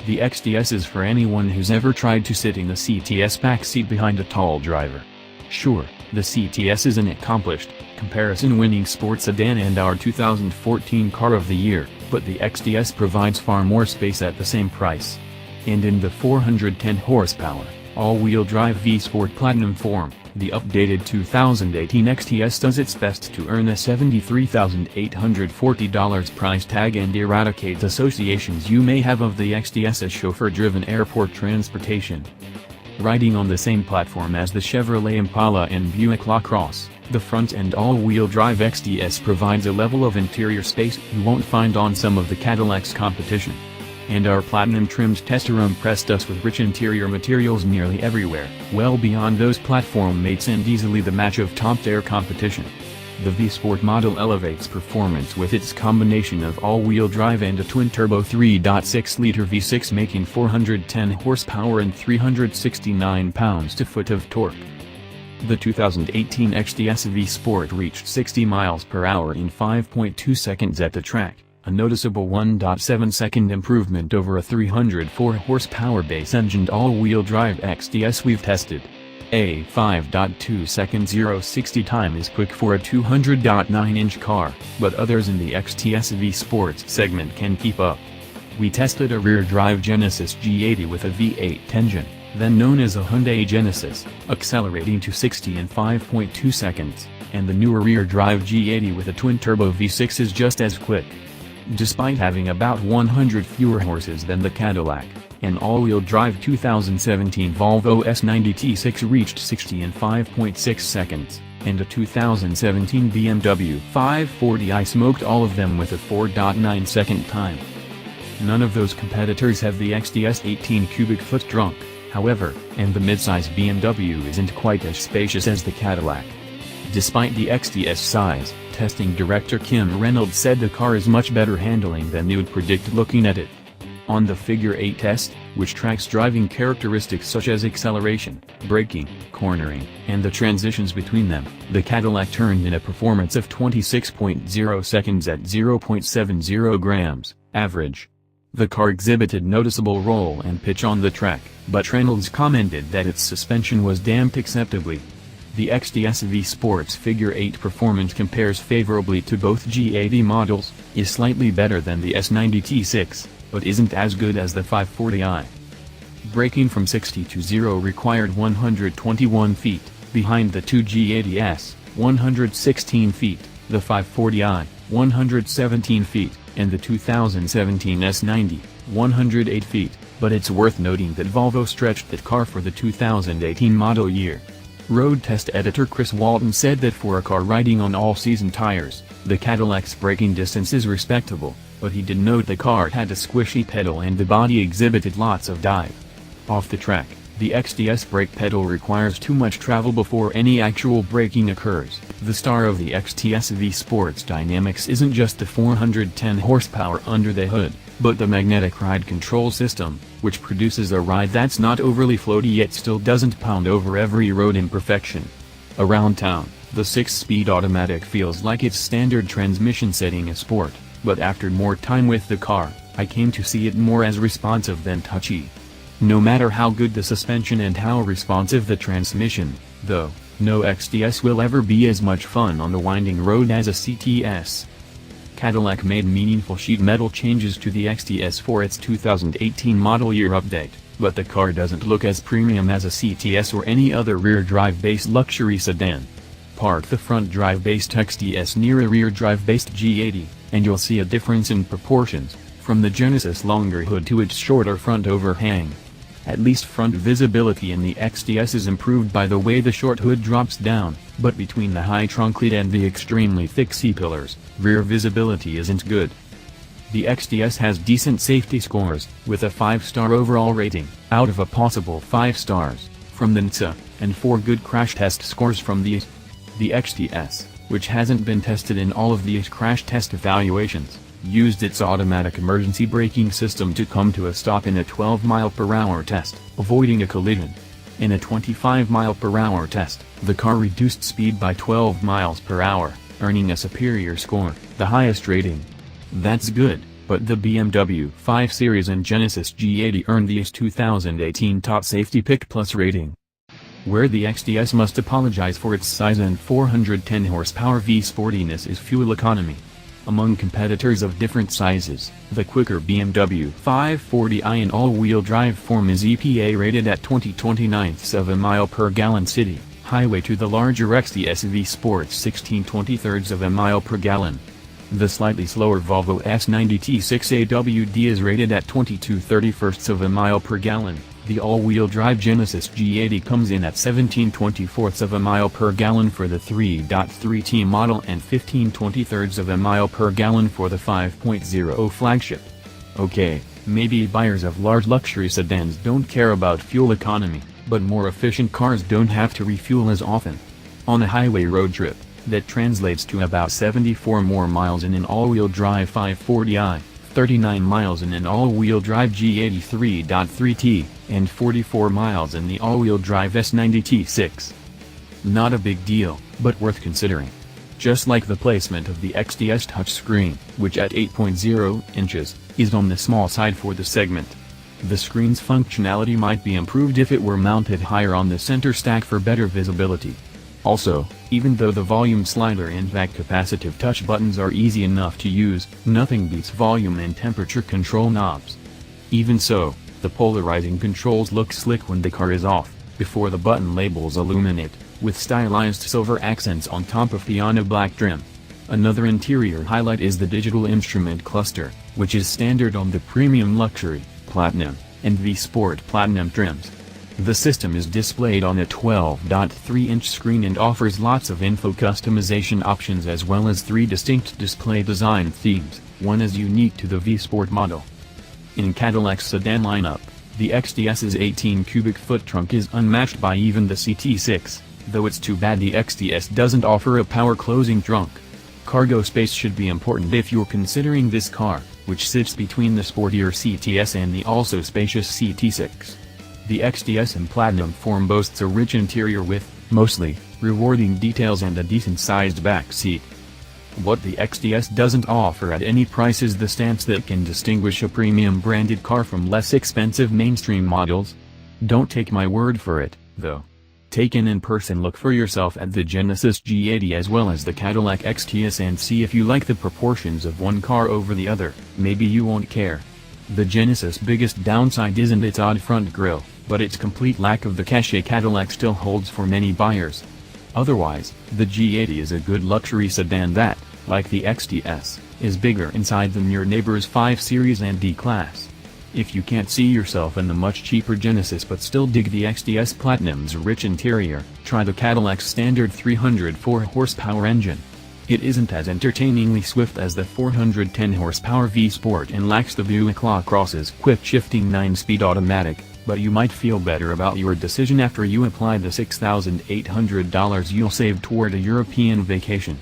The XTS is for anyone who's ever tried to sit in the CTS backseat behind a tall driver. Sure, the CTS is an accomplished, comparison-winning sports sedan and our 2014 car of the year, but the XTS provides far more space at the same price. And in the 410 horsepower, all-wheel drive V-Sport Platinum form, the updated 2018 XTS does its best to earn a $73,840 price tag and eradicate associations you may have of the XTS as chauffeur-driven airport transportation. Riding on the same platform as the Chevrolet Impala and Buick LaCrosse, the front-end all-wheel drive XTS provides a level of interior space you won't find on some of the Cadillac's competition. And our platinum-trimmed tester impressed us with rich interior materials nearly everywhere, well beyond those platform mates and easily the match of top-tier competition. The V-Sport model elevates performance with its combination of all-wheel drive and a twin-turbo 3.6-liter V6 making 410 horsepower and 369 pounds-to-foot of torque. The 2018 XTS V-Sport reached 60 miles per hour in 5.2 seconds at the track, a noticeable 1.7-second improvement over a 304 horsepower base-engined all-wheel drive XTS we've tested. A 5.2-second 0-60 time is quick for a 200.9-inch car, but others in the XTS V-Sports segment can keep up. We tested a rear-drive Genesis G80 with a V8 engine, then known as a Hyundai Genesis, accelerating to 60 in 5.2 seconds, and the newer rear-drive G80 with a twin-turbo V6 is just as quick. Despite having about 100 fewer horses than the Cadillac, an all-wheel drive 2017 Volvo S90 T6 reached 60 in 5.6 seconds, and a 2017 BMW 540i smoked all of them with a 4.9-second time. None of those competitors have the XTS 18 cubic foot trunk, however, and the midsize BMW isn't quite as spacious as the Cadillac. Despite the XTS size, testing director Kim Reynolds said the car is much better handling than you'd predict looking at it. On the Figure 8 test, which tracks driving characteristics such as acceleration, braking, cornering, and the transitions between them, the Cadillac turned in a performance of 26.0 seconds at 0.70 grams, average. The car exhibited noticeable roll and pitch on the track, but Reynolds commented that its suspension was damped acceptably. The XTS V-Sports Figure 8 performance compares favorably to both G80 models, is slightly better than the S90 T6, but isn't as good as the 540i. Braking from 60 to 0 required 121 feet, behind the two G80s, 116 feet, the 540i, 117 feet, and the 2017 S90, 108 feet, but it's worth noting that Volvo stretched that car for the 2018 model year. Road test editor Chris Walton said that for a car riding on all-season tires, the Cadillac's braking distance is respectable, but he did note the car had a squishy pedal and the body exhibited lots of dive. Off the track, the XTS brake pedal requires too much travel before any actual braking occurs. The star of the XTS V-Sports dynamics isn't just the 410 horsepower under the hood, but the magnetic ride control system, which produces a ride that's not overly floaty yet still doesn't pound over every road imperfection. Around town, the 6-speed automatic feels like its standard transmission setting is sport, but after more time with the car, I came to see it more as responsive than touchy. No matter how good the suspension and how responsive the transmission, though, no XTS will ever be as much fun on the winding road as a CTS. Cadillac made meaningful sheet metal changes to the XTS for its 2018 model year update, but the car doesn't look as premium as a CTS or any other rear-drive-based luxury sedan. Park the front-drive-based XTS near a rear-drive-based G80, and you'll see a difference in proportions, from the Genesis longer hood to its shorter front overhang. At least front visibility in the XTS is improved by the way the short hood drops down, but between the high trunk lid and the extremely thick C-pillars, rear visibility isn't good. The XTS has decent safety scores, with a 5-star overall rating, out of a possible 5 stars, from the NHTSA, and 4 good crash test scores from the XTS, which hasn't been tested in all of the crash test evaluations, used its automatic emergency braking system to come to a stop in a 12-mile-per-hour test, avoiding a collision. In a 25-mile-per-hour test, the car reduced speed by 12 miles per hour, earning a superior score, the highest rating. That's good, but the BMW 5 Series and Genesis G80 earned the IS 2018 Top Safety Pick Plus rating. Where the XTS must apologize for its size and 410 horsepower V-sportiness is fuel economy. Among competitors of different sizes, the quicker BMW 540i in all-wheel drive form is EPA rated at 20/29ths of a mile per gallon city, highway to the larger XTS V-Sport's 16/23rds of a mile per gallon. The slightly slower Volvo S90 T6 AWD is rated at 22/31ths of a mile per gallon. The all-wheel drive Genesis G80 comes in at 17/24ths of a mile per gallon for the 3.3T model and 15/23ths of a mile per gallon for the 5.0 flagship. Okay, maybe buyers of large luxury sedans don't care about fuel economy, but more efficient cars don't have to refuel as often. On a highway road trip, that translates to about 74 more miles in an all-wheel drive 540i, 39 miles in an all-wheel drive G80 3.3T, and 44 miles in the all-wheel drive S90 T6. Not a big deal, but worth considering. Just like the placement of the XTS touchscreen, which at 8.0 inches, is on the small side for the segment. The screen's functionality might be improved if it were mounted higher on the center stack for better visibility. Also, even though the volume slider and vac capacitive touch buttons are easy enough to use, nothing beats volume and temperature control knobs. Even so, the polarizing controls look slick when the car is off, before the button labels illuminate, with stylized silver accents on top of piano black trim. Another interior highlight is the digital instrument cluster, which is standard on the Premium Luxury, Platinum, and V-Sport Platinum trims. The system is displayed on a 12.3-inch screen and offers lots of info customization options as well as 3 distinct display design themes, one is unique to the V-Sport model. In Cadillac's sedan lineup, the XTS's 18 cubic foot trunk is unmatched by even the CT6, though it's too bad the XTS doesn't offer a power-closing trunk. Cargo space should be important if you're considering this car, which sits between the sportier CTS and the also spacious CT6. The XTS in Platinum form boasts a rich interior with, mostly, rewarding details and a decent-sized back seat. What the XTS doesn't offer at any price is the stance that can distinguish a premium branded car from less expensive mainstream models. Don't take my word for it, though. Take an in-person look for yourself at the Genesis G80 as well as the Cadillac XTS and see if you like the proportions of one car over the other. Maybe you won't care. The Genesis' biggest downside isn't its odd front grille, but its complete lack of the cachet Cadillac still holds for many buyers. Otherwise, the G80 is a good luxury sedan that, like the XTS, is bigger inside than your neighbor's 5 Series and D-Class. If you can't see yourself in the much cheaper Genesis but still dig the XTS Platinum's rich interior, try the Cadillac's standard 304 horsepower engine. It isn't as entertainingly swift as the 410 horsepower V-Sport and lacks the Buick LaCrosse's quick-shifting 9-speed automatic, but you might feel better about your decision after you apply the $6,800 you'll save toward a European vacation.